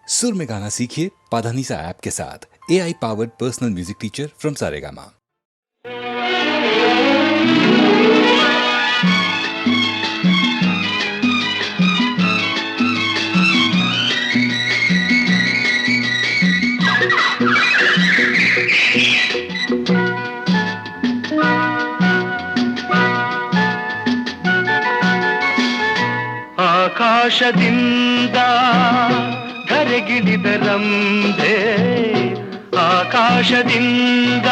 सुर में गाना सीखिए पाधानीसा ऐप के साथ। AI powered personal music teacher from Saregama. ಆಕಾಶದಿಂದ ಧರೆಗಿಳಿದ ರಂಭೆ, ಆಕಾಶದಿಂದ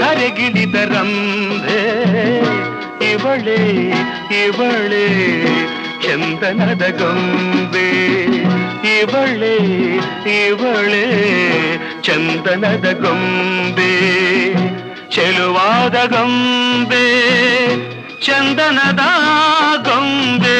ಧರೆಗಿಳಿದ ರಂಭೆ, ಇವಳೇ ಇವಳೇ ಚಂದನದ ಗೊಂಬೆ, ಇವಳೇ ಇವಳೇ ಚಂದನದ ಗೊಂಬೆ, ಚೆಲುವಾದ ಗೊಂಬೆ, ಚಂದನದ ಗೊಂಬೆ.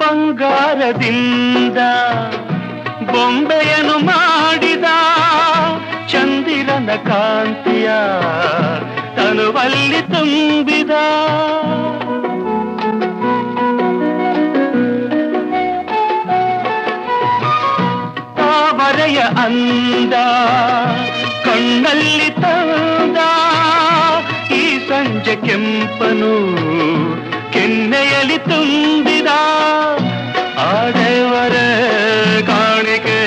ಬಂಗಾರದಿಂದ ಬೊಂಬೆಯನ್ನು ಮಾಡಿದ ಚಂದಿರನ ಕಾಂತಿಯ ತನುವಲ್ಲಿ ತುಂಬಿದ, ತಾವರೆಯ ಅಂದ ಕಣ್ಣಲ್ಲಿ ತಂದ, ಈ ಸಂಜೆ ಕೆಂಪನು ಕೆನ್ನೆಯಲ್ಲಿ ತುಂಬಿದ, ಆಡೆವರ ಕಾಣಿಕೆ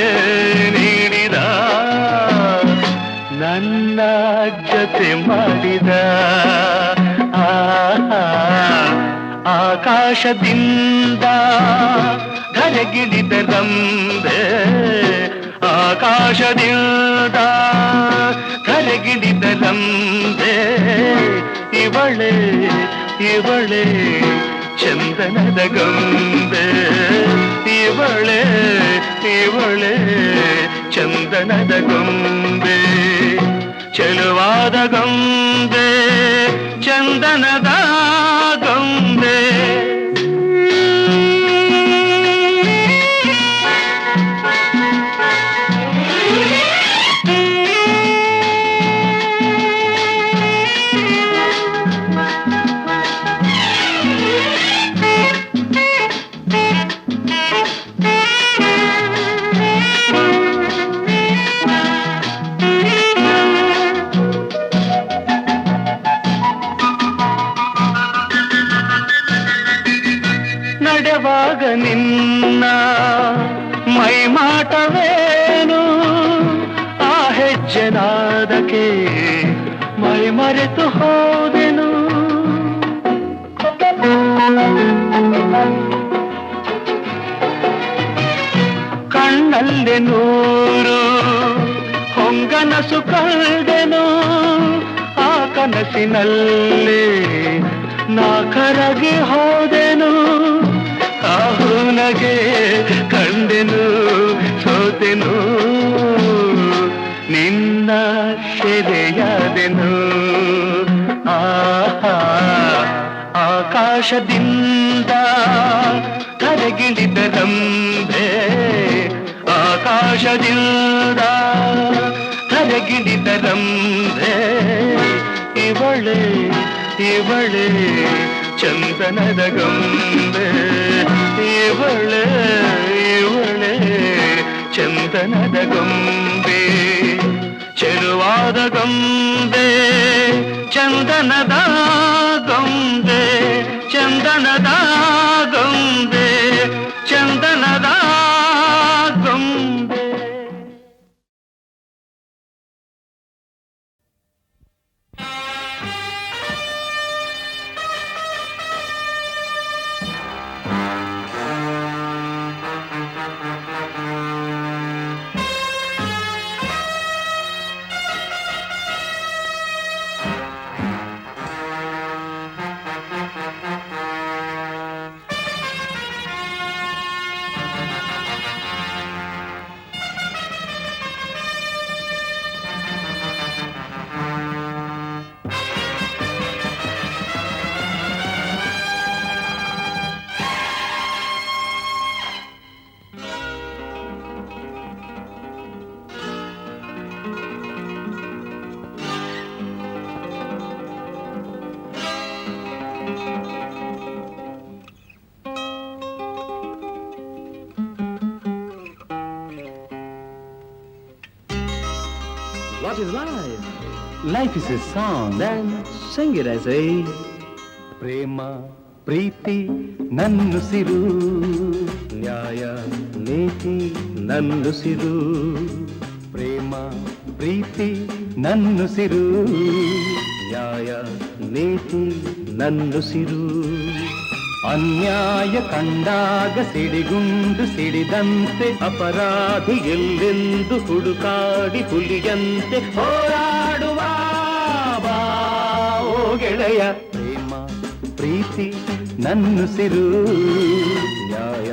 ನೀಡಿದ, ನನ್ನ ಜೊತೆ ಮಾಡಿದ. ಆಕಾಶದಿಂದ ಧರೆಗಿಳಿದ ರಂಭೆ, ಆಕಾಶದಿಂದ ಧರೆಗಿಳಿದ ರಂಭೆ, ಇವಳೇ ಇವಳೇ ಚಂದನದ ಗೊಂಬೆ, ಇವಳೇ ಇವಳೇ ಚಂದನದ ಗೊಂಬೆ, ಚೆಲುವಾದ ಗೊಂಬೆ, ಚಂದನದ ಗೊಂಬೆ. ನಡೆವಾಗ ನಿನ್ನ ಮೈಮಾಟವೇನು, ಆ ಹೆಜ್ಜೆನಾದಕ್ಕೆ ಮೈ ಮರೆತು ಹೋದೆನು, ಕಣ್ಣಲ್ಲಿ ನೂರು ಹೊಂಗನಸು ಕಂಡೆನು, ಆ ಕನಸಿನಲ್ಲಿ ನಾ ಕರಗಿ ಹೋದೆನು, ಆಹುನಗೆ ಕಂಡೆನು ಸೋತೆನು, ನಿನ್ನ ಸೆರೆಯಾದೆನು. ಆಕಾಶದಿಂದ ಧರೆಗಿಳಿದ ರಂಭೆ, ಆಕಾಶದಿಂದ ಧರೆಗಿಳಿದ ರಂಭೆ, ಇವಳೇ ಇವಳೇ ಚಂದನದ ಗೊಂಬೆ, ಇವಳೇ ಇವಳೇ ಚಂದನದ ಗೊಂಬೆ, ಚೆಲುವಾದ ಗೊಂಬೆ, ಚಂದನದ ಗೊಂಬೆ, ಚಂದನದ ಗೊಂಬೆ, ಚಂದನದ ಗೊಂಬೆ. What is life? Life is a song. Then sing it, I say. ಪ್ರೇಮ ಪ್ರೀತಿ ನನ್ನುಸಿರು, ನ್ಯಾಯ ನೀತಿ ನನ್ನುಸಿರು. ಪ್ರೇಮ ಪ್ರೀತಿ ನನ್ನುಸಿರು, ನ್ಯಾಯ ನೀತಿ ನನ್ನುಸಿರು. ಅನ್ಯಾಯ ಕಂಡಾಗ ಸಿಡಿಗುಂಡು ಸಿಡಿದಂತೆ, ಅಪರಾಧಿ ಎಲ್ಲೆಂದು ಹುಡುಕಾಡಿ ಹುಲಿಯಂತೆ ಹೋರಾಡುವ ಬಾ ಓ ಗೆಳೆಯ. ಪ್ರೇಮ ಪ್ರೀತಿ ನನ್ನುಸಿರು, ನ್ಯಾಯ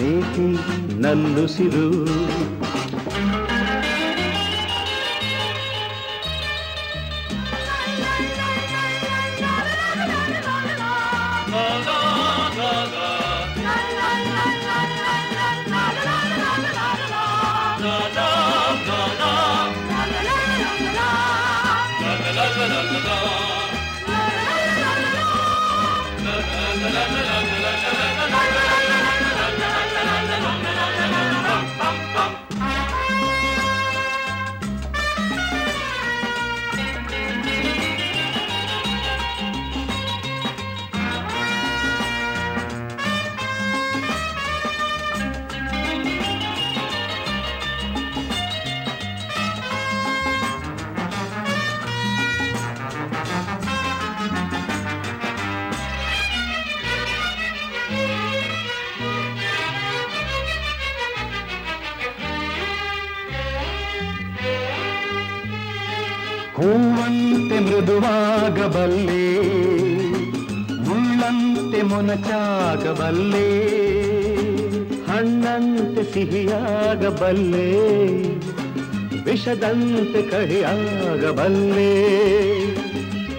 ನೀತಿ ನನ್ನುಸಿರು. ಹೂವಂತೆ ಮೃದುವಾಗಬಲ್ಲೆ, ಮುಳ್ಳಂತೆ ಮೊನಚಾಗಬಲ್ಲೆ, ಹಣ್ಣಂತೆ ಸಿಹಿಯಾಗಬಲ್ಲೆ, ವಿಷದಂತೆ ಕಹಿಯಾಗಬಲ್ಲೆ.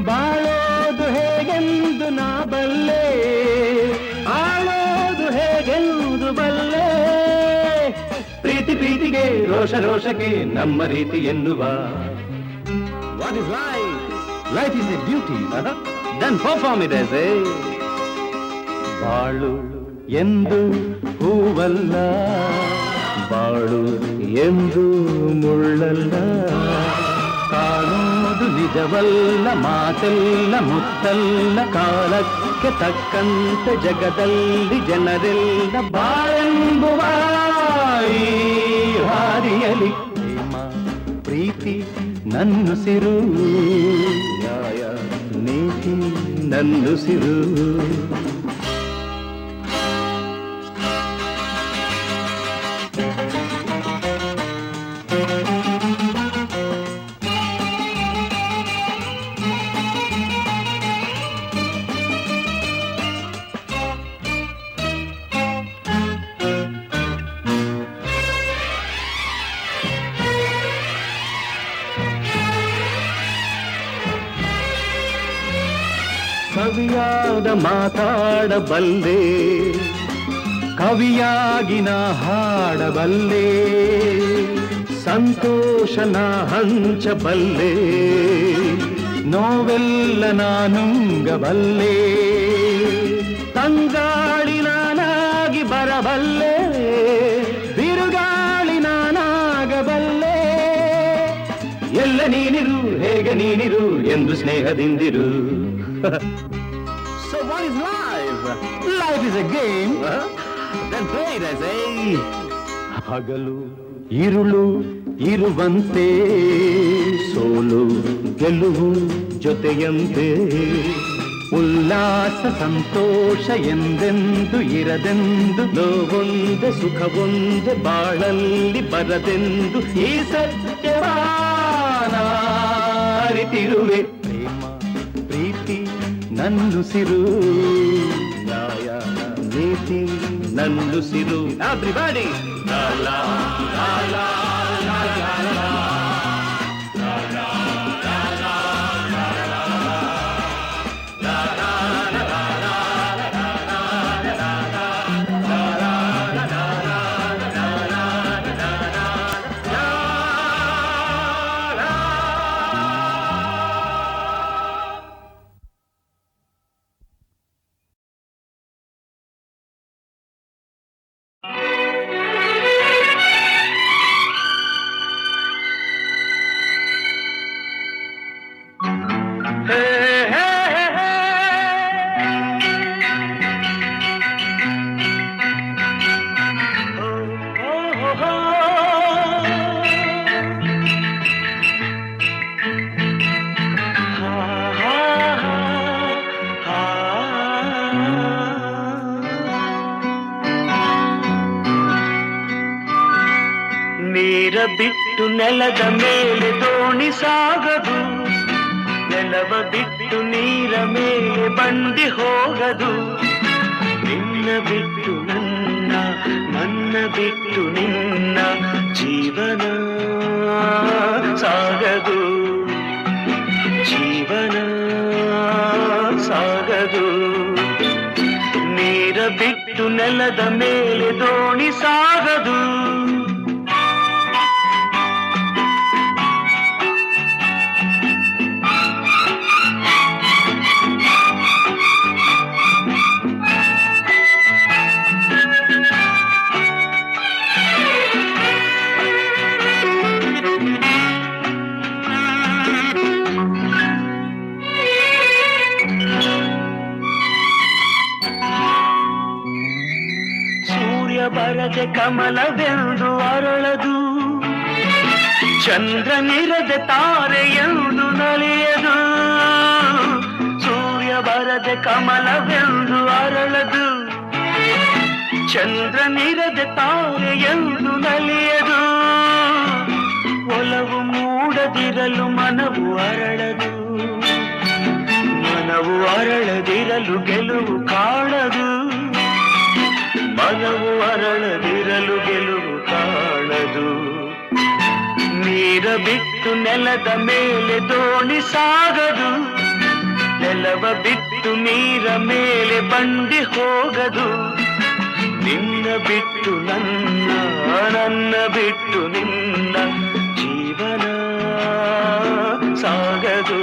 ಬಾಳೋದು ಹೇಗೆಂದು ನಾ ಬಲ್ಲೆ, ಆಳೋದು ಹೇಗೆಂದು ಬಲ್ಲೆ. ಪ್ರೀತಿ ಪ್ರೀತಿಗೆ ರೋಷ ರೋಷಕ್ಕೆ ನಮ್ಮ ರೀತಿ ಎನ್ನುವ. What is life? Life is a duty. Then perform it as a. ಬಾಳು ಎಂದು ಹೂವಲ್ಲ, ಬಾಳು ಎಂದು ಮುಳ್ಳಲ್ಲ. ಕಾಣೋದು ನಿಜವಲ್ಲ, ಮಾತೆಲ್ಲ ಮುತ್ತಲ್ಲ. ಕಾಲಕ್ಕೆ ತಕ್ಕಂತೆ ಜಗದಲ್ಲಿ ಜನರೆಲ್ಲ ಬಾಳೆಂಬುವ ಈ ಹಾದಿಯಲಿ. ಪ್ರೇಮ ಪ್ರೀತಿ ನನ್ನುಸಿರು, ನ್ಯಾಯ ನೀತಿ ನನ್ನುಸಿರು. ಕವಿಯಾದ ಮಾತಾಡಬಲ್ಲೆ, ಕವಿಯಾಗಿ ನಾ ಹಾಡಬಲ್ಲೆ. ಸಂತೋಷನ ಹಂಚಬಲ್ಲೆ, ನೋವೆಲ್ಲ ನಾನುಂಗಬಲ್ಲೆ. ತಂಗಾಳಿ ನಾನಾಗಿ ಬರಬಲ್ಲೆ, ಬಿರುಗಾಳಿ ನಾನಾಗಬಲ್ಲೆ. ಎಲ್ಲ ನೀನಿರು ಹೇಗೆ ನೀನಿರು ಎಂದು ಸ್ನೇಹದಿಂದಿರು. So what is life? Life is a game. Then play it, I say. ಹಗಲು ಇರುಳು ಇರುವಂತೆ, ಸೋಲು ಗೆಲುವು ಜೊತೆಯಂತೆ. ಉಲ್ಲಾಸ ಸಂತೋಷ ಎಂದೆಂದು ಇರದೆಂದು, ನೋವೊಂದೆ ಸುಖವೊಂದೆ ಬಾಳಲ್ಲಿ ಬರದೆಂದು ಈ ಸತ್ಯವಾನ ಅರಿತಿರುವೆ. ಪ್ರೇಮ ಪ್ರೀತಿ ನನ್ನುಸಿರು, ನ್ಯಾಯ ನೀತಿ ನನ್ನುಸಿರು. Everybody! La la la la la la la. ನೀರ ಬಿಟ್ಟು ನೆಲದ ಮೇಲೆ ದೋಣಿ ಸಾಗದು, ನೆಲವ ಬಿಟ್ಟು ನೀರ ಮೇಲೆ ಬಂಡಿ ಹೋಗದು. ನಿನ್ನ ಬಿಟ್ಟು ನನ್ನ, ನನ್ನ ಬಿಟ್ಟು ನಿನ್ನ ಜೀವನ ಸಾಗದು, ಜೀವನ ಸಾಗದು. ನೀರ ಬಿಟ್ಟು ನೆಲದ ಮೇಲೆ ದೋಣಿ ಸಾಗದು. ಬರದೆ ಕಮಲವೆಂದು ಅರಳದು, ಚಂದ್ರನಿರದೆ ತಾರೆ ಎಂದು ನಲಿಯದು. ಸೂರ್ಯ ಬರದೆ ಕಮಲವೆಂದು ಅರಳದು, ಚಂದ್ರನಿರದೆ ತಾರೆ ಎಂದು ನಲಿಯದು. ಒಲವು ಮೂಡದಿರಲು ಮನವು ಅರಳದು, ಮನವು ಅರಳದಿರಲು ಗೆಲುವು ಕಾಣದು. ಮನವು ಅರಳದಿರಲು ಗೆಲುವು ಕಾಣದು. ನೀರ ಬಿಟ್ಟು ನೆಲದ ಮೇಲೆ ದೋಣಿ ಸಾಗದು, ನೆಲವ ಬಿಟ್ಟು ನೀರ ಮೇಲೆ ಬಂಡಿ ಹೋಗದು. ನಿನ್ನ ಬಿಟ್ಟು ನನ್ನ, ನನ್ನ ಬಿಟ್ಟು ನಿನ್ನ ಜೀವನ ಸಾಗದು,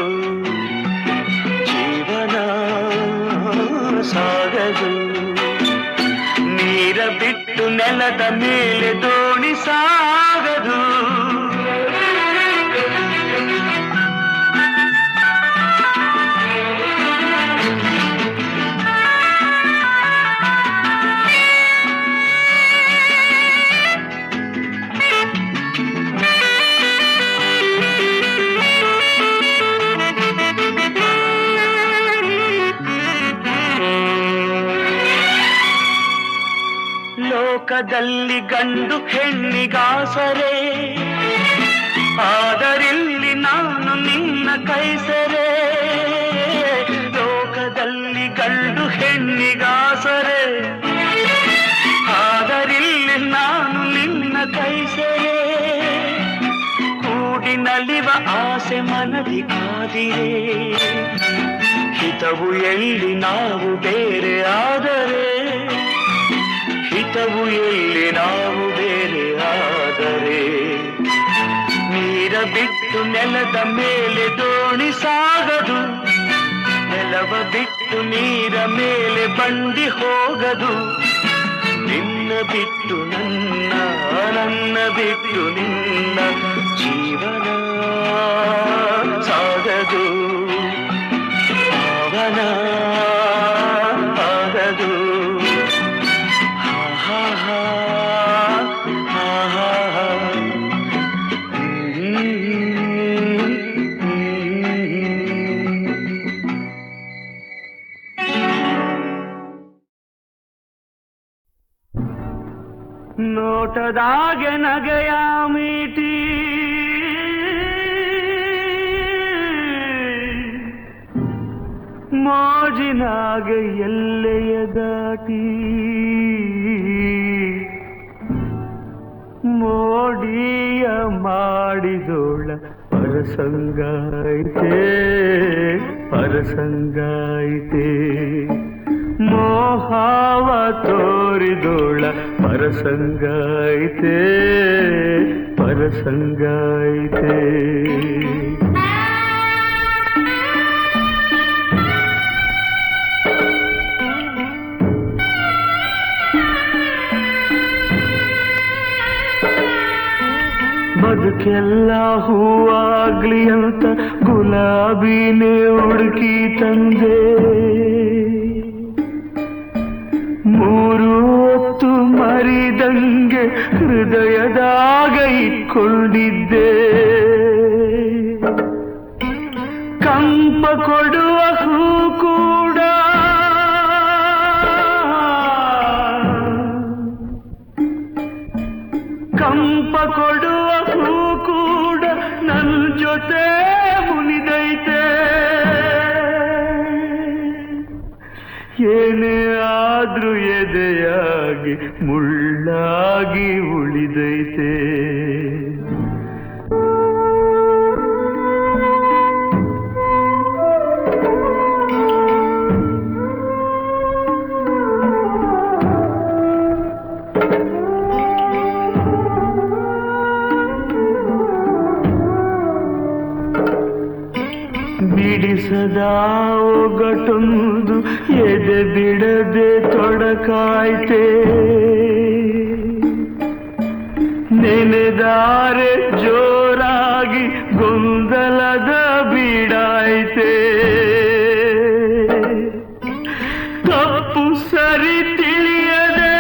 ಜೀವನ ಸಾಗದು. ನೀರ ಬಿಟ್ಟು ನೆಲದ ಮೇಲೆ ದೋಣಿ ಸಾಗದು. ಲೋಕದಲ್ಲಿ ಗಂಡು ಹೆಣ್ಣಿಗಾಸರೆ, ಆದರಿಲ್ಲಿ ನಾನು ನಿನ್ನ ಕೈಸರೆ. ಲೋಕದಲ್ಲಿ ಗಂಡು ಹೆಣ್ಣಿಗಾಸರೆ, ಆದರಿಲ್ಲಿ ನಾನು ನಿನ್ನ ಕೈಸರೆ. ಕೂಡಿ ನಲಿವ ಆಸೆ ಮನದಿ ಕಾದಿರೆ, ಹಿತವು ಎಲ್ಲಿ ನಾವು ಬೇರೆ ಆದರೆ, ಹಿತವು ಎಲ್ಲಿ ನಾವು ಬೇರೆ ಆದರೆ. ನೀರ ಬಿಟ್ಟು ನೆಲದ ಮೇಲೆ ದೋಣಿ ಸಾಗದು, ನೆಲವ ಬಿಟ್ಟು ನೀರ ಮೇಲೆ ಬಂಡಿ ಹೋಗದು. ನಿನ್ನ ಬಿಟ್ಟು ನನ್ನ, ನನ್ನ ಬಿಟ್ಟು ನಿನ್ನ ಜೀವನ ಸಾಗದು, ಪಾವನ ಆಗದು. ನೋಟದಾಗೆ ನಗೆಯ ಮೀಟಿ, ಮೋಜಿನಾಗೆ ಎಲ್ಲೆಯ ದಾಟಿ. ಮೋಡಿಯ ಮಾಡಿದೋಳ ಪರಸಂಗಾಯಿತೆ, ಪರಸಂಗಾಯಿತೆ. ಮೋಹಾವ ತೋರಿದೋಳ ಪರಸಂಗಾಯಿತೆ, ಪರಸಂಗಾಯಿತೆ. ಬದುಕೆಲ್ಲ ಹೂವಾಗ್ಲಿ ಅಂತ ಗುಲಾಬಿನೇ ಹುಡುಕಿ ತಂದೆ. ಮೂರು ಹೊತ್ತು ಮರಿದಂಗೆ ಹೃದಯದಾಗ ಇಟ್ಕೊಂಡಿದ್ದೆ. ಕಂಪ ಕೊಡುವ ಹೂ ಕೂಡ ಕಂಪ ಕೊಡುವ ಹೂ ಕೂಡ ನನ್ ಜೊತೆ ಮುನಿದೈತೆ. ಏನೇ ಆದ್ರೂ ಎದೆಯಾಗಿ ಮುಳ್ಳಾಗಿ ಉಳಿದೈತೆ. ಬಿಡಿಸದ ಒಗಟೊಂದು ಎದೆ ಬಿಡದೆ ತೊಡಕಾಯ್ತೆ. ನೆನೆದಾರೆ ಜೋರಾಗಿ ಗೊಂದಲದ ಬೀಡಾಯ್ತೆ. ತಪ್ಪು ಸರಿ ತಿಳಿಯದೆ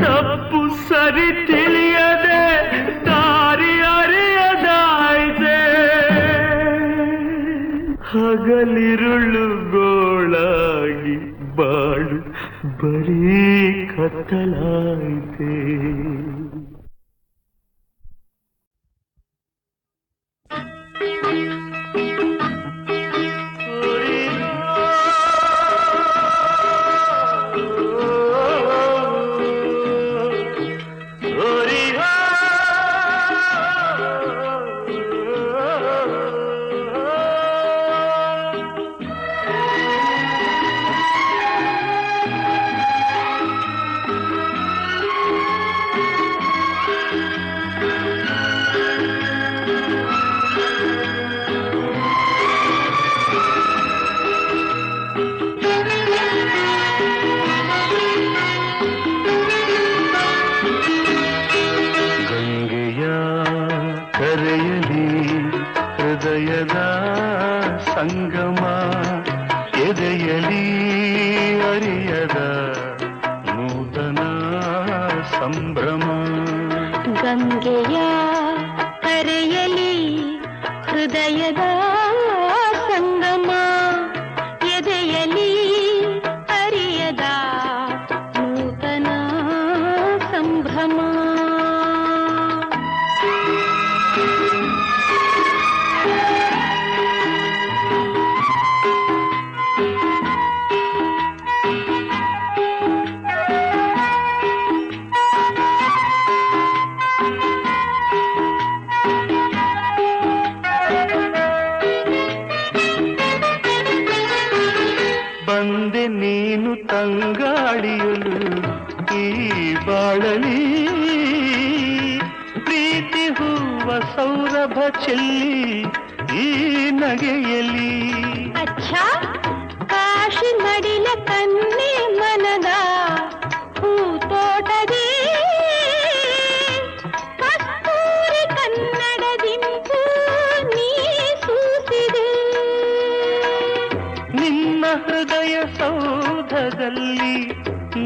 ತಪ್ಪು ಸರಿ ತಿಳಿಯದೆ ದಾರಿ ಅರಿಯದಾಯ್ತೆ. ಹಗಲಿರುಳು ಗೋಳಾಗಿ ಬಾಳು ಬರೀ ಕತ್ತಲಾಯ್ತೆ. ಹೃದಯದ ಸಂಗಮ ಎದೆಯಲಿ ಅರಿಯದ ನೂತನ ಸಂಭ್ರಮ. ಗಂಗೆಯ ಕರೆಯಲಿ ಹೃದಯದ ಸಂಗಮ ಎದೆಯಲಿ ಅರಿಯದ ನೂತನ ಸಂಭ್ರಮ. ಬಂದೆ ನೀನು ತಂಗಾಳಿಯಲು ಈ ಬಾಳಲಿ, ಪ್ರೀತಿ ಹೂವ ಸೌರಭ ಚೆಲ್ಲಿ ಈ ನಗೆಯಲಿ. ಅಚ್ಚಾ ಕಾಶಿ ಮಡಿಲ ಕನ್ನೆ ಮನದ ಹೂತೋಟದಿ ಕಸ್ತೂರಿ ಕನ್ನಡದಿಂಪು ನೀ ಸೂಸಿದೆ. ನಿನ್ನ ಹೃದಯ ಸೌಧದಲ್ಲಿ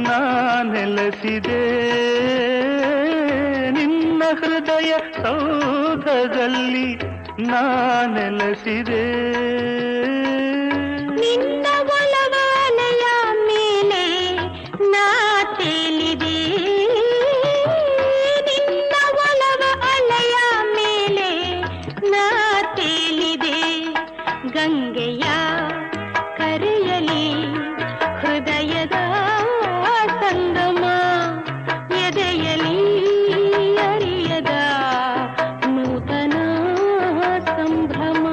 ನಾನೆಲೆಸಿದೆ. ನಿನ್ನ ಹೃದಯ ಸೌಧದಲ್ಲಿ ನಾನೆಲೆಸಿದೆ. ನಿನ್ನ ಒಲವಾಲೆಯ ಮೇಲೆ ನಾ ತೇಲಿದೆ. ನಿನ್ನ ಒಲವ ಅಲೆಯ ಮೇಲೆ ನಾ ತೇಲಿದೆ. ಗಂಗೆಯ ಕರೆಯಲಿ ಹೃದಯದ ಸಂಗಮ ಎದೆಯಲಿ ಅರಿಯದ ನೂತನ ಸಂಭ್ರಮ.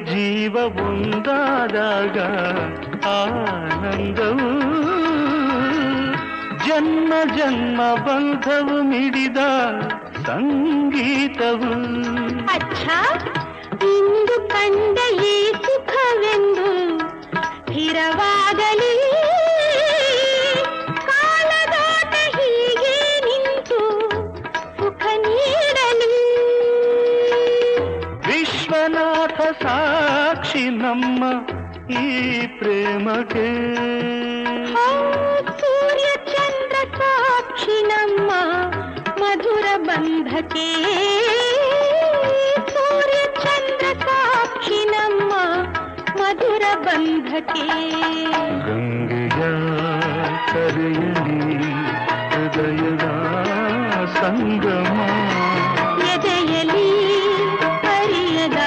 ಜೀವ ಒಂದಾದಾಗ ಆನಂದವು, ಜನ್ಮ ಜನ್ಮ ಬಂಧವು ಮಿಡಿದ ಸಂಗೀತವು. ಅಚ್ಛ ಇಂದು ಕಂಡ ಈ ಸುಖವೆಂದು ಸ್ಥಿರವಾಗಲಿ, ಕಾಲದಾಟ ಹೀಗೆ ನಿಂತು ಸುಖ ನೀಡಲಿ. ವಿಶ್ವನಾಥ ಸಾಕ್ಷಿ ನಮ್ಮ ಈ ಪ್ರೇಮಕ್ಕೆ, ಸೂರ್ಯ ಚಂದ್ರ ಸಾಕ್ಷಿ ನಮ್ಮ ಮಧುರ ಬಂಧಕ್ಕೆ. ಸೂರ್ಯ ಚಂದ್ರ ಸಾಕ್ಷಿ ನಮ್ಮ ಮಧುರ ಬಂಧಕ್ಕೆ. ಗಂಗೆಯ ಕರೆಯಲಿ ಹೃದಯದ ಸಂಗಮ, ಎದೆಯಲಿ ಅರಿಯದ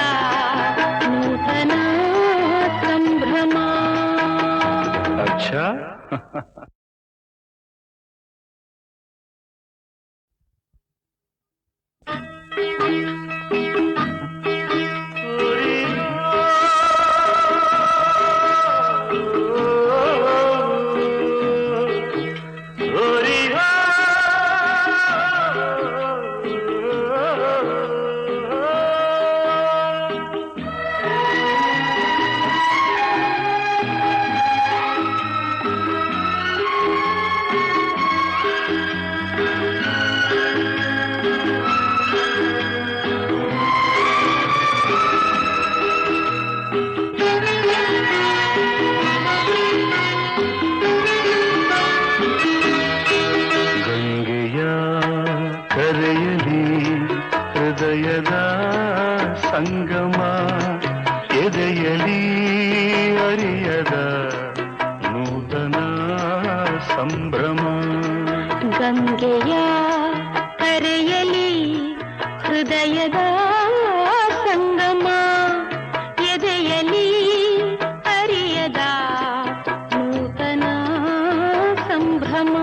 ನೂತನ ಸಂಭ್ರಮ. ಅಚ್ಚಾ ಸಂಗಮ, ಎದೆಯಲಿ ಅರಿಯದ ನೂತನ ಸಂಭ್ರಮ. ಗಂಗೆಯ ಕರೆಯಲಿ ಹೃದಯದ ಸಂಗಮ, ಎದೆಯಲಿ ಅರಿಯದ ನೂತನ ಸಂಭ್ರಮ.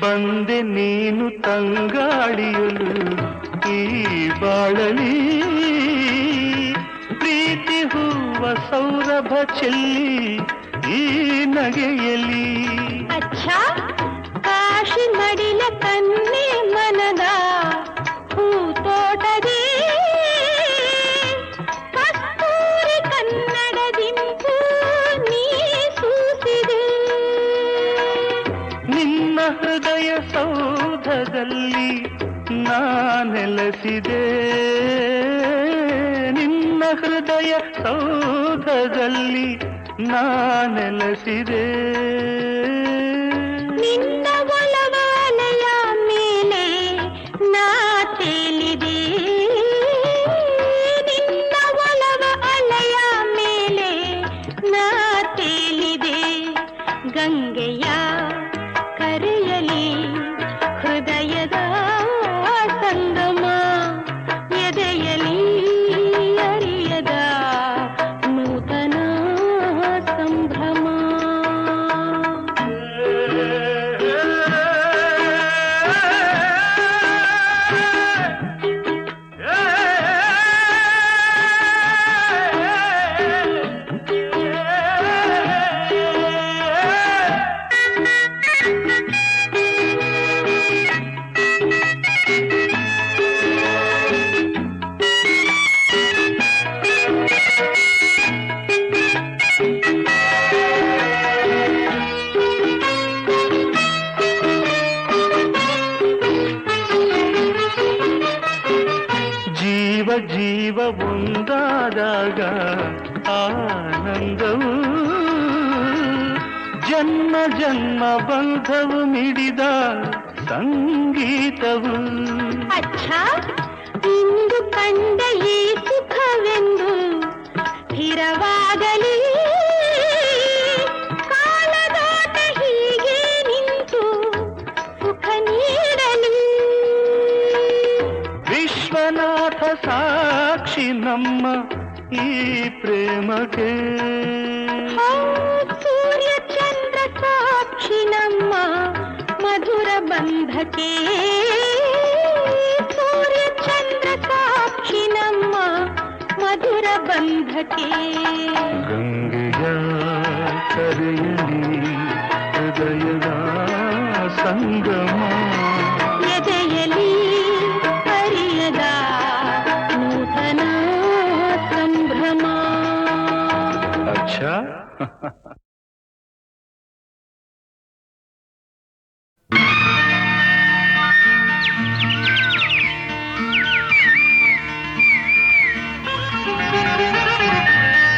ಬಂದೆ ನೀನು ತಂಗಾಳಿಯಲು ಈ ಬಾಳಲಿ, ಪ್ರೀತಿ ಹೂವ ಸೌರಭ ಚೆಲ್ಲಿ ಈ ನಗೆಯಲಿ. ಅಚ್ಛ ಕಾಶಿ ಮಡಿಲ ಕನ್ನೆ ಮನದ ಹೂತೋಟದಿ, ಕಸ್ತೂರಿ ಕನ್ನಡದಿಂಪು ನೀ ಸೂಸಿದೆ. ನಿನ್ನ ಹೃದಯ ಸೌಧದಲ್ಲಿ ನಾನೆಲೆಸಿದೆ, ನಿನ್ನ ಹೃದಯ ಸೌಧದಲ್ಲಿ ನಾನೆಲೆಸಿದೆ. ನಿನ್ನ ಒಲವಾಲೆಯ ಮೇಲೆ ನಾ ತೇಲಿದೆ, ನಿನ್ನ ಒಲವ ಅಲೆಯ ಮೇಲೆ ನಾ ತೇಲಿದೆ. ಗಂಗೆಯ ಕರೆಯಲಿ ಹೃದಯದ ಸಂಗಮ, ಎದೆಯಲಿ ಅರಿಯದ ನೂತನ ಸಂಭ್ರಮ. ಜೀವ ಒಂದಾದಾಗ ಆನಂದವು, ಜನ್ಮ ಜನ್ಮ ಬಂಧವು ಮಿಡಿದ ಸಂಗೀತವು. ಅಚ್ಛ ಇಂದು ಕಂಡ ಈ ಸುಖವೆಂದು ಸ್ಥಿರವಾಗಲಿ, ಕಾಲದಾಟ ಹೀಗೆ ನಿಂತು ಸುಖ ನೀಡಲಿ. ವಿಶ್ವನಾಥ ಸಾಕ್ಷಿ ನಮ್ಮ ಈ ಪ್ರೇಮಕ್ಕೆ. ಸೂರ್ಯ ಚಂದ್ರ ಸಾಕ್ಷಿ ನಮ್ಮ ಮಧುರ ಬಂಧಕ್ಕೆ ಗಂಗೆಯ ಕರೆಯಲಿ ಹೃದಯದ ಸಂಗಮ ಎದೆಯಲಿ ಹರಿಯದ ನೂತನ ಸಂಭ್ರಮ. ಅಚ್ಚಾ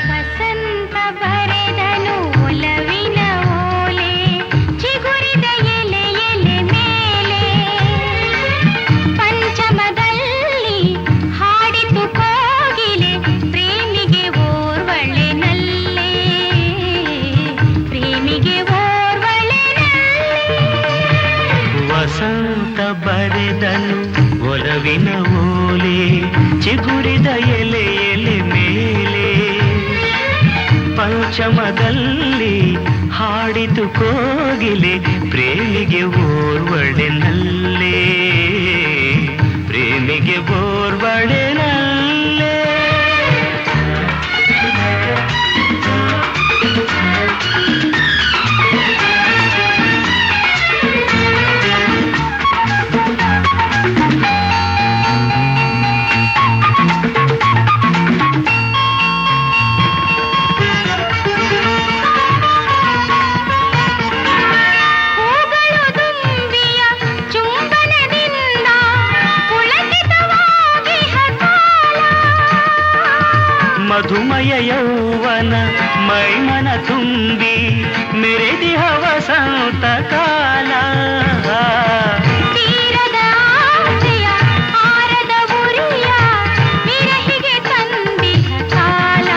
ವಸಂತ ಬರೆದನು ಒಲವಿನ ಓಲೆ ಚಿಗುರಿದ ಎಲೆ ಎಲೆ ಮೇಲೆ ಪಂಚಮದಲ್ಲಿ ಹಾಡಿತು ಕೋಗಿಲೆ ಪ್ರೇಮಿಗೆ ಓರ್ವಳೆ ನಲ್ಲೆ ಪ್ರೇಮಿಗೆ ಓರ್ವಳೆ ವಸಂತ ಬರೆದನು ಒಲವಿನ ಓಲೆ ಚಿಗುರಿದ ಎಲೆ ಎಲೆ ಮೇಲೆ ಪಂಚಮದಲ್ಲಿ ಹಾಡಿತು ಕೋಗಿಲೆ ಪ್ರೇಮಿಗೆ ಓರ್ವಳೆ ನಲ್ಲೆ ಪ್ರೇಮಿಗೆ ಓರ್ವಳೆ ನಲ್ಲೆ. ಹೂಗಳು ದುಂಬಿಯ ಚುಂಬನದಿಂದ ಪುಳಕಿತವಾಗಿಹ ಕಾಲ. ಮಧುಮಯ ಯೌವನ ಮೈಮನ ತುಂಬಿ ಮೆರೆದಿಹ ವಸಂತ ಕಾಲ. ತೀರದ ಆಸೆಯ ಆರದ ಉರಿಯ ವಿರಹಿಗೆ ತಂದಿಹ ಕಾಲ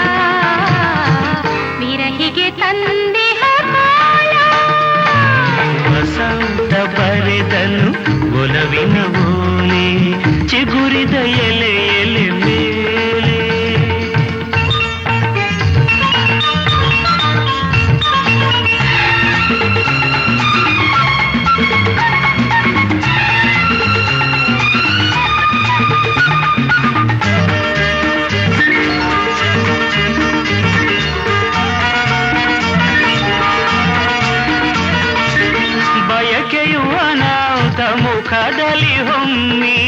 ವಿರಹಿಗೆ ತಂದಿಹ ಕಾಲ. ವಸಂತ ಬರೆದನು ಒಲವಿನ ಓಲೆ ಚಿಗುರಿದ ಎಲೆ ಎಲೆ ಮೇಲೆ. ಬಯಕೆಯು ಅನಾಹುತ ಮುಖದಲ್ಲಿ ಹೊಮ್ಮಿ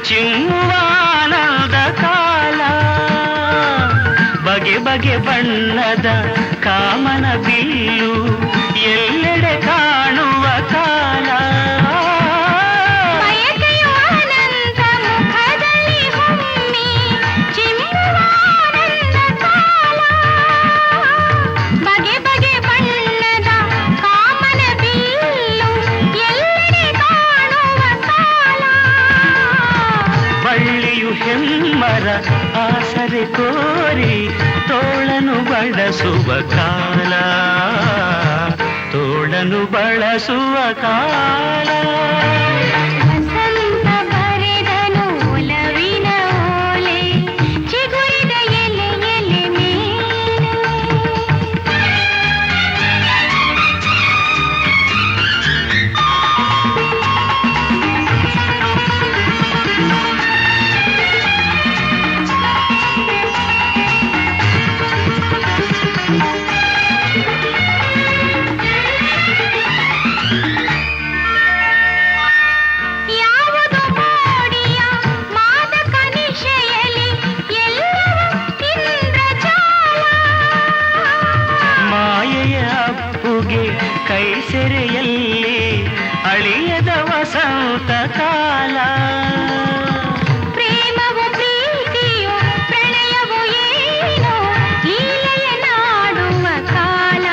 ಚಿಮ್ಮುವ ಆನಂದ ಕಾಲ. ಬಗೆ ಬಗೆ ಬಣ್ಣದ ಕಾಮನ ಬಿಲ್ಲು ಎಲ್ಲೆಡೆ ಕಾಣುವ ಕಾಲ. ಬಯಕೆಯು ಅನಂತ ಮುಖದಲ್ಲಿ ಹೊಮ್ಮಿ ಚಿಮ್ಮುವ ಆನಂದ ಕಾಲ. ಬಗೆ ಬಗೆ ಬಣ್ಣದ ಕಾಮನ ಬಿಲ್ಲು ಎಲ್ಲೆಡೆ ಕಾಣುವ ಕಾಲ. ಬಳ್ಳಿಯು ಹೆಮ್ಮರ ಆಸರೆ ಕೋರಿ ತೋಳನು ಬಳಸುವ ಕಾಲ ತೋಳನು ಬಳಸುವ ಕಾಲ. ವಸಂತ ಬರೆದನು ಒಲವಿನ ಓಲೆ ಚಿಗುರಿದ ಎಲೆ ಎಲೆ ಮೇಲೆ. ಯಾವುದು ಮೋಡಿಯ ಮಾದಕ ನಿಶೆಯಲಿ ಎಲ್ಲವೂ ಇಂದ್ರಜಾಲ. ಮಾಯೆಯ ಅಪ್ಪುಗೆ ಕೈ ಸೆರೆಯಲ್ಲಿ ಅಳಿಯದ ವಸಂತ ಕಾಲ. ಪ್ರೇಮವು ಪ್ರೀತಿಯು ಪ್ರಣಯವು ಏನೋ ಲೀಲೆಯ ನಾಡುವ ಕಾಲ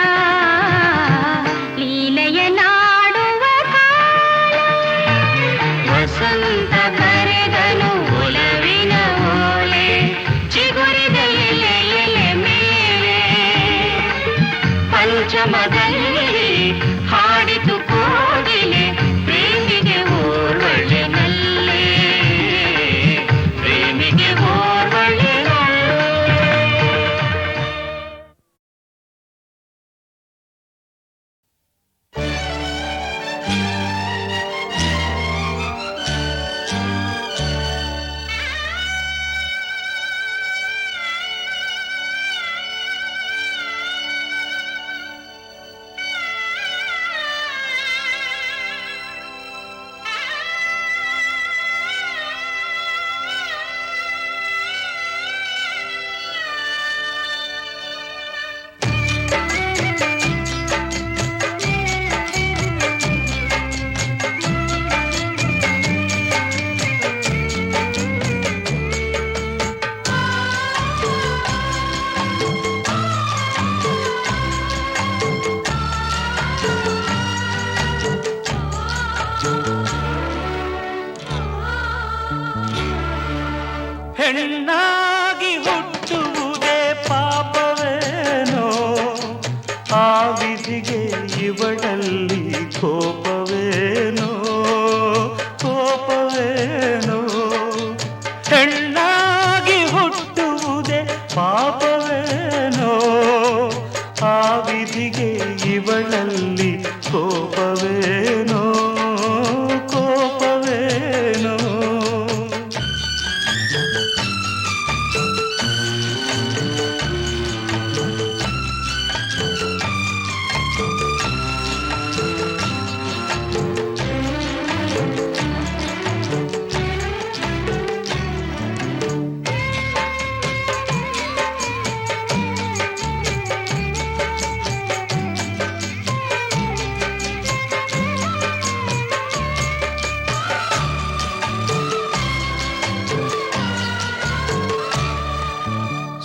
ಲೀಲೆಯ ನಾಡುವ ಕಾಲ. ವಸಂತ ಬರೆದನು ಒಲವಿನ ಓಲೆ ಚಿಗುರಿದ ಎಲೆ ಎಲೆ ಮೇಲೆ ಪಂಚಮದಲ್ಲಿ ಹಾಡಿತು ಕೋಗಿಲೆ ಪ್ರೇಮಿಗೆ ಓರ್ವಳೆ ನಲ್ಲೆ ಪ್ರೇಮಿಗೆ ಓರ್ವಳೆ ನಲ್ಲೆ. ಆ ವಿಧಿಗೆ ಇವಳಲ್ಲಿ ಕೋಪವೇನೋ ಕೋಪವೇನೋ ಹೆಣ್ಣಾಗಿ ಹುಟ್ಟುವುದೇ ಪಾಪವೇನೋ ಆ ವಿಧಿಗೆ ಇವಳಲ್ಲಿ ಕೋಪವೇನೋ ಕೋಪವೇನೋ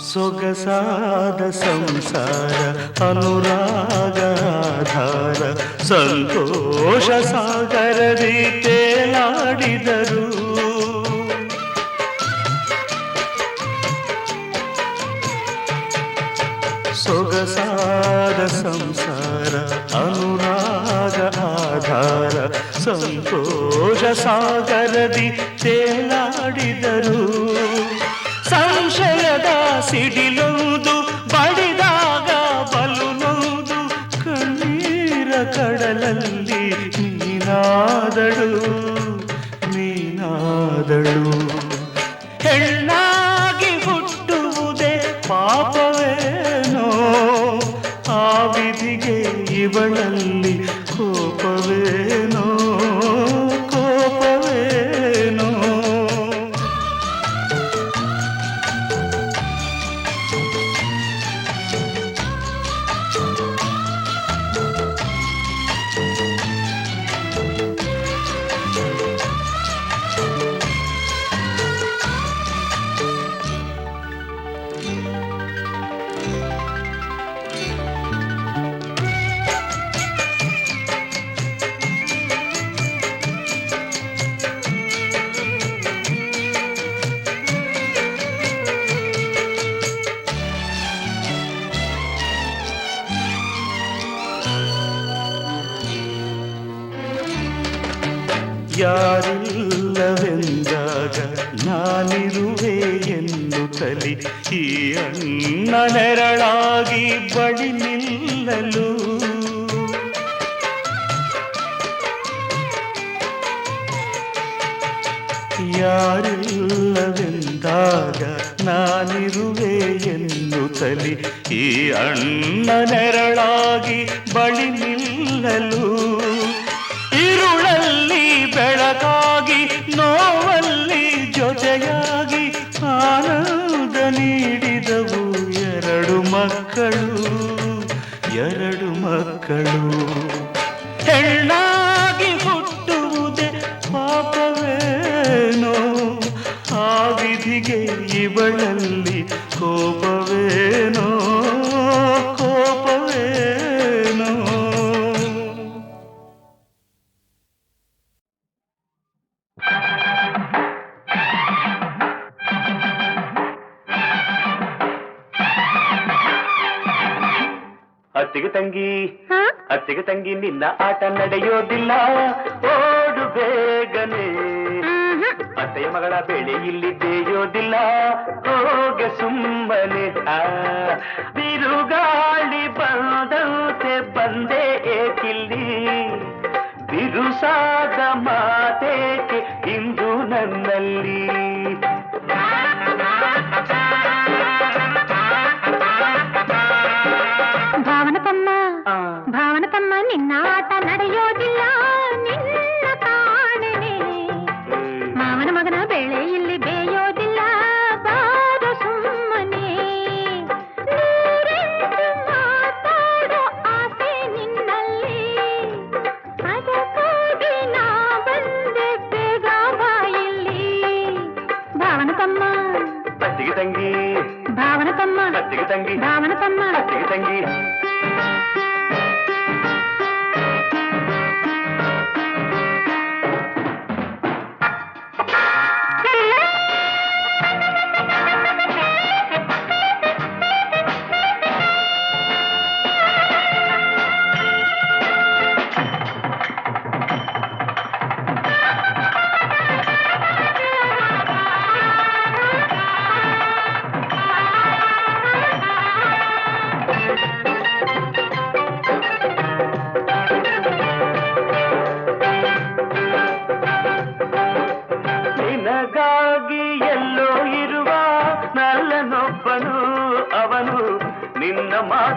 ಸೊಗಸಾದ ಸಂಸಾರ ಅನುರಾಗ ಆಧಾರ ಸಂತೋಷ ಸಾಗರದಿ ತೇಲಾಡಿದರು ಸೊಗಸಾದ ಸಂಸಾರ ಅನುರಾಗ ಆಧಾರ ಸಂತೋಷ ಸಾಗರದಿ ತೇಲಾಡಿದರು ಸಂಶಯದ ಸಿಡಿಲುವುದು ಬಡಿದಾಗ ಬಲುನೊಂದು ಕಣ್ಣೀರ ಕಡಲಲ್ಲಿ ನೀನಾದಳು ನೀನಾದಳು ಹೆಣ್ಣಾಗಿ ಹುಟ್ಟುವುದೇ ಪಾಪವೇನೋ ಆ ವಿಧಿಗೆ ಇವಳಲ್ಲಿ ಕೋಪವೇನೋ ಕೋಪವೇನೋ ಯಾರಿಲ್ಲವೆಂದಾಗ ನಾನಿರುವೆ ಎನ್ನುತ್ತಲಿ ಈ ಅಣ್ಣ ನೆರಳಾಗಿ ಬಳಿ ನಿಲ್ಲಲು ಯಾರಿಲ್ಲವೆಂದಾಗ ನಾನಿರುವೆ ಎನ್ನುತ್ತಲಿ ಈ ಅಣ್ಣ ನೆರಳಾಗಿ ಬಳಿ ನಿಲ್ಲಲು ഇരുളಲ್ಲಿ ಬೆಳಕಾಗಿ ನೋವಲ್ಲಿ ಜೊತೆಯಾಗಿ ಆನಂದ ನೀಡಿದವು ಎರಡು ಮಕ್ಕಳು ಹೆಣ್ಣಾಗಿ ಹುಟ್ಟುವುದೇ ಪಾಪವೇನೋ ಆ ವಿಧಿಗೆ ಇವಳಲ್ಲಿ ಕೋಪವೇನೋ ಕೋಪವೇನೋ ಅತ್ತಿಗೆ ತಂಗಿ ನಿನ್ನ ಆಟ ನಡೆಯೋದಿಲ್ಲ ಓಡು ಬೇಗನೆ ಅತ್ತೆಯ ಮಗಳ ಬೆಳೆ ಇಲ್ಲಿ ಬೇಯೋದಿಲ್ಲ ಹೋಗೆ ಸುಮ್ಮನೆ ಬಿರುಗಾಳಿ ಬಂದಂತೆ ಬಂದೆ ಏಕಿಲ್ಲಿ ಬಿರುಸಾದ ಮಾತೇಕೆ ಇಂದು ನನ್ನಲ್ಲಿ ಭಾವನತಮ್ಮ ನಿನ್ನ ಆಟ ನಡೆಯೋದಿಲ್ಲ ನಿನ್ನ ಕಾಣನೆ ಮಾವನ ಮಗನ ಬೆಳೆ ಇಲ್ಲಿ ಬೇಯೋದಿಲ್ಲ ಬಾರ ಸುಮ್ಮನೆ ಮಾತಾಡೋ ಆಸೆ ನಿನ್ನಲ್ಲಿ ಅದಕ್ಕಾಗಿ ನಾ ಬಂದೆ ಬೇಗ ಬಾಯಿಲ್ಲಿ ಭಾವನತಮ್ಮ ಅತ್ತಿಗೆ ತಂಗಿ ಭಾವನತಮ್ಮ ಅತ್ತಿಗೆ ತಂಗಿ ಭಾವನತಮ್ಮ ಅತ್ತಿಗೆ ತಂಗಿ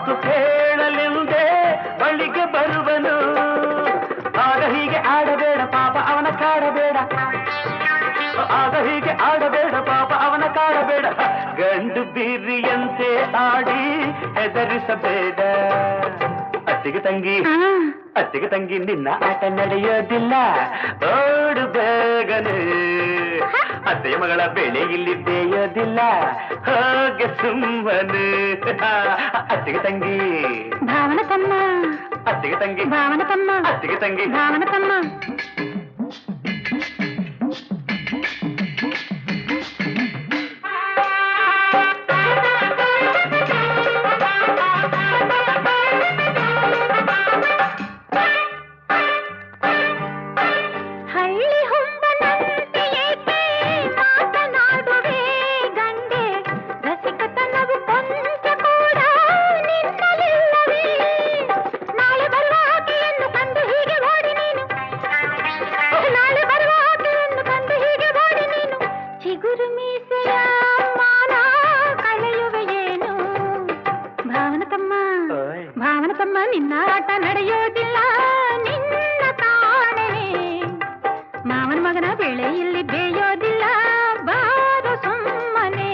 ಮಾತು ಕೇಳಲೆಂದೇ ಬಳಿಗೆ ಬರುವನು. ಆಗ ಹೀಗೆ ಆಡಬೇಡ ಪಾಪ ಅವನ ಕಾಡಬೇಡ, ಆಗ ಹೀಗೆ ಆಡಬೇಡ ಪಾಪ ಅವನ ಕಾಡಬೇಡ. ಗಂಡು ಬೀರಿಯಂತೆ ಆಡಿ ಹೆದರಿಸಬೇಡ. ಅತ್ತಿಗೆ ತಂಗಿ ನಿನ್ನ ಆಟ ನಡೆಯೋದಿಲ್ಲ, ಓಡು ಬೇಗನೆ. ಅತ್ತೆಯ ಮಗಳ ಬೆಳೆ ಇಲ್ಲಿ ಬೇಯೋದಿಲ್ಲ, ಹೋಗೆ ಸುಮ್ಮನೆ. ಅತ್ತಿಗೆ ತಂಗಿ ಭಾವನ ತಮ್ಮ, ಅತ್ತಿಗೆ ತಂಗಿ ಭಾವನ ತಮ್ಮ, ಅತ್ತಿಗೆ ತಂಗಿ ಭಾವನ ತಮ್ಮ. ನಿನ್ನ ಆಟ ನಡೆಯೋದಿಲ್ಲ, ನಿನ್ನ ಕಾಣನೆ. ಮಾವನ ಮಗನ ಬೆಳೆ ಇಲ್ಲಿ ಬೇಯೋದಿಲ್ಲ, ಬಾರು ಸುಮ್ಮನೆ.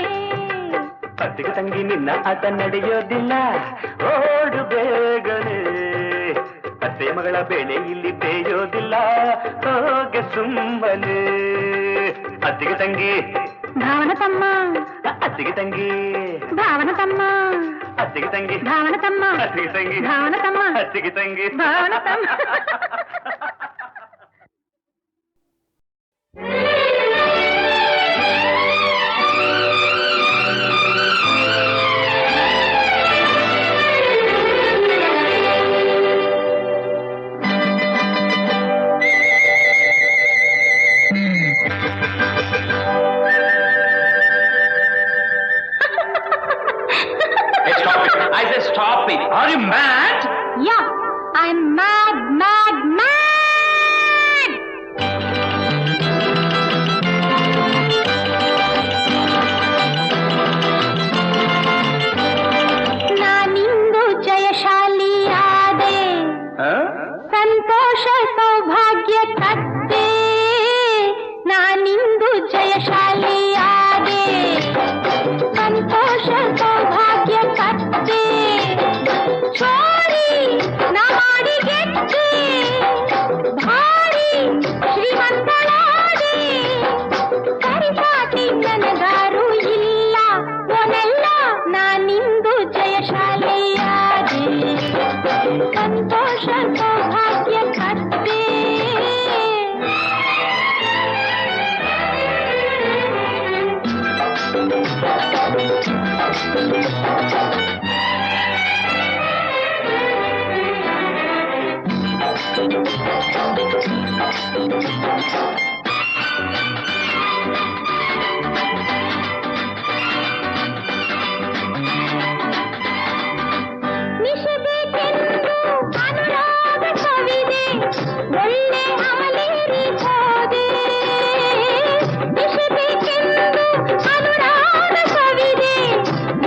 ಅತ್ತಿಗೆ ತಂಗಿ ನಿನ್ನ ಆಟ ನಡೆಯೋದಿಲ್ಲ, ಓಡು ಬೇಗನೆ. ಅತ್ತೆಯ ಮಗಳ ಬೆಳೆ ಇಲ್ಲಿ ಬೇಯೋದಿಲ್ಲ, ಹೋಗೆ ಸುಮ್ಮನೆ. ಅತ್ತಿಗೆ ತಂಗಿ ಭಾವನ ತಮ್ಮ, ಅತ್ತಿಗೆ ತಂಗಿ ಭಾವನ ತಮ್ಮ, ಅತ್ತಿಗೆ ತಂಗಿ ಭಾವನ ತಮ್ಮ, ಅತ್ತಿಗೆ ತಂಗಿ ಭಾವನ ತಮ್ಮ, ಅತ್ತಿಗೆ ತಂಗಿ ಭಾವನ ತಮ್ಮ. I said stop it. Are you mad? Yeah, I'm mad, mad, mad! ನಾನಿಂದು ಜಯಶಾಲಿಯಾದೆ, ಸಂತೋಷ ಸೌಭಾಗ್ಯ ತತ್ತೆ. ನಾನಿಂದು ಜಯಶಾಲಿಯಾದೆ, ಸಂತೋಷ ಸೌಭಾಗ್ಯ ತತ್ತೆ. ಚೋರಿ ನಾ ಮಾಡಿ ಗೆದ್ದೆ, ಭಾರಿ ಶ್ರೀಮಂತಳಾದೆ. ಸರಿಸಾಟಿ ನನಗಾರು ಇಲ್ಲ, ಒನೆಲ್ಲ ನಾನಿಂದು ಜಯಶಾಲಿಯಾದೆ, ಸಂತೋಷ ಸೌಭಾಗ್ಯ ಕತ್ತೆ. ನಿಷೇಧಕ್ಕೆಂದು ಅನುರಾಗ ಕವಿದೆ, ಒಳ್ಳೆ ಅಮಲೇರಿ ಹೋದೆ. ನಿಷೇಧಕ್ಕೆಂದು ಅನುರಾಗ ಕವಿದೆ,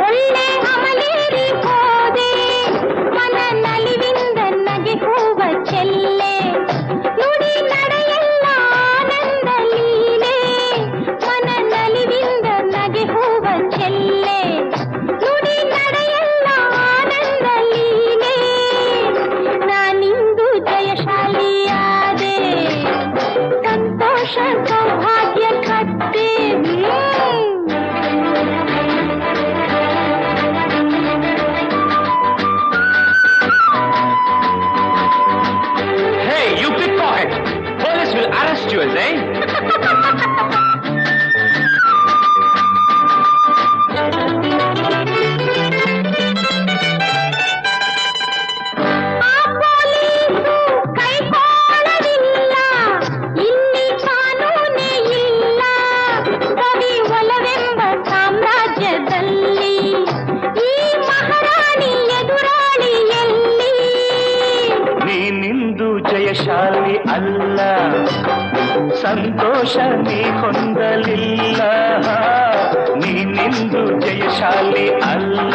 ಒಳ್ಳೆ ಅಮಲೇರಿ ಹೋದೆ. ಮನ ನಲಿವಿಂದ ನಗೆ ಹೂವ ಚೆಲ್ಲೆ, ನುಡಿ ನಡೆಯಲ್ಲ ಆನಂದ ಲೀಲೆ. ಮನ ನಲಿವಿಂದ ನಗೆ ಹೂವ ಚೆಲ್ಲೆ, ನುಡಿ ನಡೆಯಲ್ಲ ಆನಂದ ಲೀಲೆ. ನಾನಿಂದು ಜಯಶಾಲಿಯಾದೆ, ಸಂತೋಷ ಸೌಭಾಗ್ಯ ಕತ್ತೆ. Hey, you pickpocket! Police will arrest you, eh? ಆ ಪೊಲೀಸು ಕೈಕೊಳ್ಳಲಿಲ್ಲ, ಇಲ್ಲಿ ಕಾನೂನೇ ಇಲ್ಲ. ಕವಿ ಒಲವೆಂಬ ಸಾಮ್ರಾಜ್ಯದಲ್ಲಿ ಈ ಮಹಾರಾಣಿ ಎದುರಾಳಿ ಎಲ್ಲಿ? ನೀನಿಂದು ಜಯಶಾಲಿ ಅಲ್ಲ, ಸಂತೋಷ ನೀ ಹೊಂದಲಿಲ್ಲ. ನೀನಿಂದು ಜಯಶಾಲಿ ಅಲ್ಲ,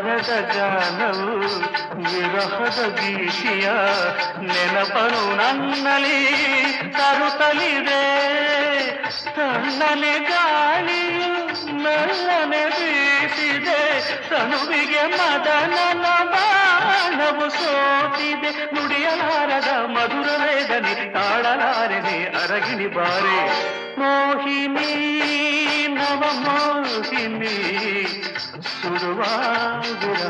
ಬಾರದ ಗಾನವು ವಿರಹದ ಗೀತೆಯ ನೆನಪನು ನನ್ನಲ್ಲಿ ತರುತ್ತಲಿದೆ. ತಣ್ಣನೆ ಗಾಳಿಯು ನಲ್ಲನೆ ಬೀಸಿದೆ, ತನುವಿಗೆ ಮದನನ ಬಾಣವು ಸೋತಿದೆ. ನುಡಿಯಲಾರದ ಮಧುರ ವೇದನೆ ತಾಳಲಾರದೆ ಅರಗಿಣಿ ಬಾರೆ. ಮೋಹಿನಿ ನವ ಮೋಹಿನಿ ಸುಡುವಾಗಿರ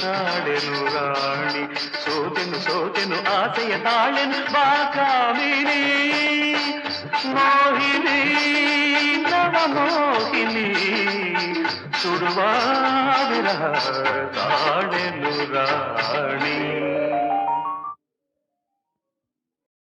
ತಾಳೆನು ರಾಣಿ. ಸೋತೆನು ಆಸೆಯ ತಾಳೆನು ಬಾಕಾಮಿನಿ. ಮೋಹಿನಿ ನವ ಮೋಹಿನಿ ಸುಡುವಾಗಿರ ತಾಳೆನು